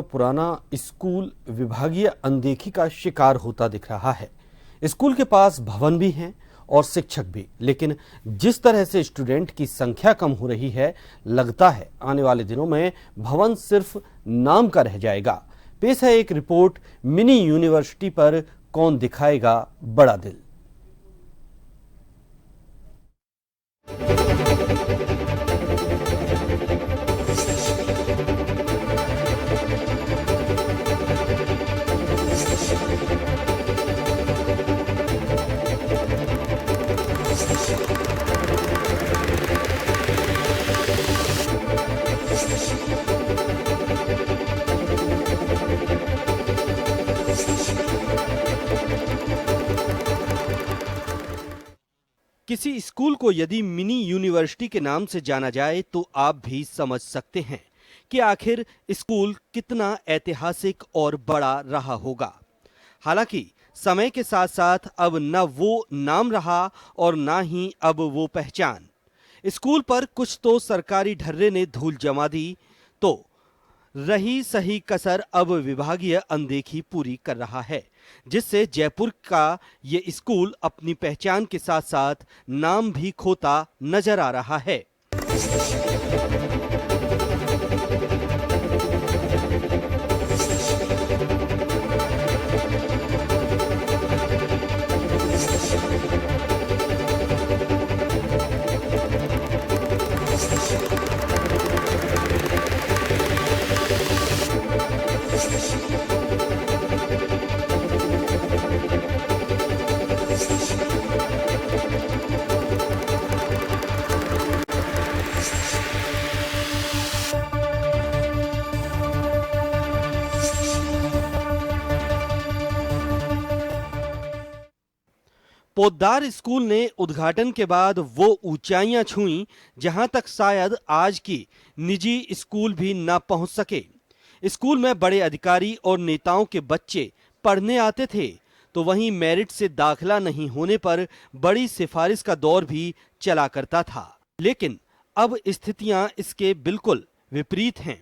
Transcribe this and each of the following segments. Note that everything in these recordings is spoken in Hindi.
पुराना स्कूल विभागीय अनदेखी का शिकार होता दिख रहा है। स्कूल के पास भवन भी हैं और शिक्षक भी, लेकिन जिस तरह से स्टूडेंट की संख्या कम हो रही है, लगता है आने वाले दिनों में भवन सिर्फ नाम का रह जाएगा। पेश है एक रिपोर्ट, मिनी यूनिवर्सिटी पर कौन दिखाएगा बड़ा दिल। किसी स्कूल को यदि मिनी यूनिवर्सिटी के नाम से जाना जाए तो आप भी समझ सकते हैं कि आखिर स्कूल कितना ऐतिहासिक और बड़ा रहा होगा। हालांकि समय के साथ साथ अब न वो नाम रहा और ना ही अब वो पहचान। स्कूल पर कुछ तो सरकारी ढर्रे ने धूल जमा दी, तो रही सही कसर अब विभागीय अनदेखी पूरी कर रहा है, जिससे जयपुर का ये स्कूल अपनी पहचान के साथ साथ नाम भी खोता नजर आ रहा है। पोद्दार स्कूल ने उद्घाटन के बाद वो ऊंचाइयां छुईं जहां तक शायद आज की निजी स्कूल भी न पहुंच सके। स्कूल में बड़े अधिकारी और नेताओं के बच्चे पढ़ने आते थे, तो वहीं मेरिट से दाखिला नहीं होने पर बड़ी सिफारिश का दौर भी चला करता था। लेकिन अब स्थितियां इसके बिल्कुल विपरीत हैं,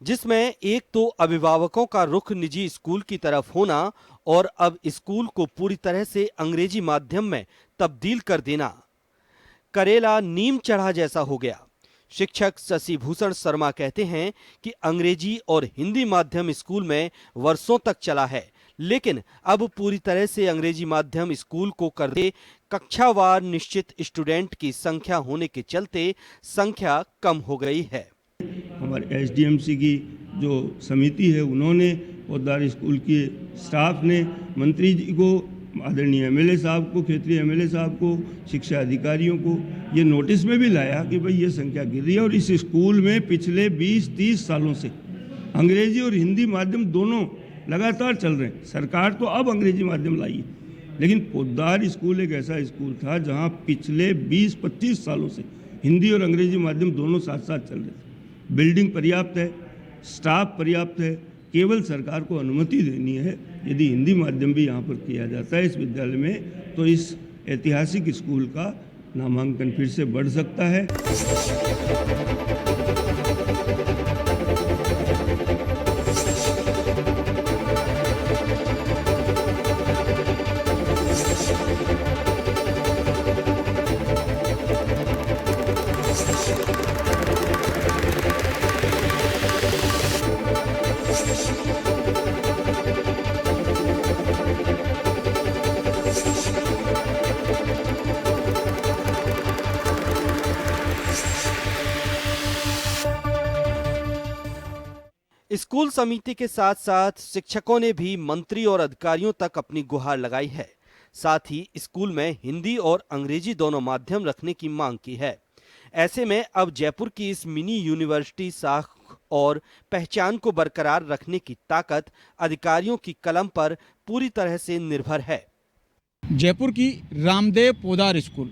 जिसमें एक तो अभिभावकों का रुख निजी स्कूल की तरफ होना और अब स्कूल को पूरी तरह से अंग्रेजी माध्यम में तब्दील कर देना करेला नीम चढ़ा जैसा हो गया। शिक्षक शशि भूषण शर्मा कहते हैं कि अंग्रेजी और हिंदी माध्यम स्कूल में वर्षों तक चला है, लेकिन अब पूरी तरह से अंग्रेजी माध्यम स्कूल को कर दे कक्षावार निश्चित स्टूडेंट की संख्या होने के चलते संख्या कम हो गई है। हमारे एसडीएमसी की जो समिति है, उन्होंने पोद्दार स्कूल के स्टाफ ने मंत्री जी को, आदरणीय एमएलए साहब को, क्षेत्रीय एमएलए साहब को, शिक्षा अधिकारियों को ये नोटिस में भी लाया कि भाई ये संख्या गिर रही है और इस स्कूल में पिछले 20-30 सालों से अंग्रेजी और हिंदी माध्यम दोनों लगातार चल रहे हैं। सरकार तो अब अंग्रेजी माध्यम लाई है, लेकिन पोद्दार स्कूल एक ऐसा स्कूल था जहाँ पिछले 20-25 सालों से हिंदी और अंग्रेजी माध्यम दोनों साथ साथ चल रहे थे। बिल्डिंग पर्याप्त है, स्टाफ पर्याप्त है, केवल सरकार को अनुमति देनी है। यदि हिंदी माध्यम भी यहाँ पर किया जाता है इस विद्यालय में, तो इस ऐतिहासिक स्कूल का नामांकन फिर से बढ़ सकता है। स्कूल समिति के साथ साथ शिक्षकों ने भी मंत्री और अधिकारियों तक अपनी गुहार लगाई है। साथ ही स्कूल में हिंदी और अंग्रेजी दोनों माध्यम रखने की मांग की है। ऐसे में अब जयपुर की इस मिनी यूनिवर्सिटी साख और पहचान को बरकरार रखने की ताकत अधिकारियों की कलम पर पूरी तरह से निर्भर है। जयपुर की रामदेव पोद्दार स्कूल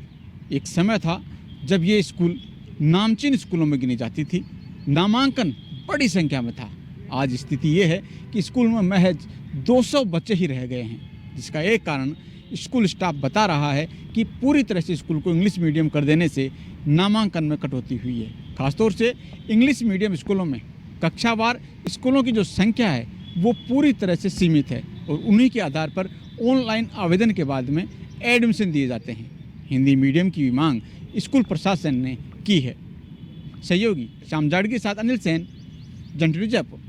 एक समय था जब ये स्कूल नामचीन स्कूलों में गिनी जाती थी, नामांकन बड़ी संख्या में था। आज स्थिति ये है कि स्कूल में महज 200 बच्चे ही रह गए हैं, जिसका एक कारण स्कूल स्टाफ बता रहा है कि पूरी तरह से स्कूल को इंग्लिश मीडियम कर देने से नामांकन में कटौती हुई है। खासतौर से इंग्लिश मीडियम स्कूलों में कक्षावार स्कूलों की जो संख्या है वो पूरी तरह से सीमित है और उन्हीं के आधार पर ऑनलाइन आवेदन के बाद में एडमिशन दिए जाते हैं। हिंदी मीडियम की भी मांग स्कूल प्रशासन ने की है। सहयोगी श्याम जाड़ के साथ अनिल सेन, जन टीवी जयपुर।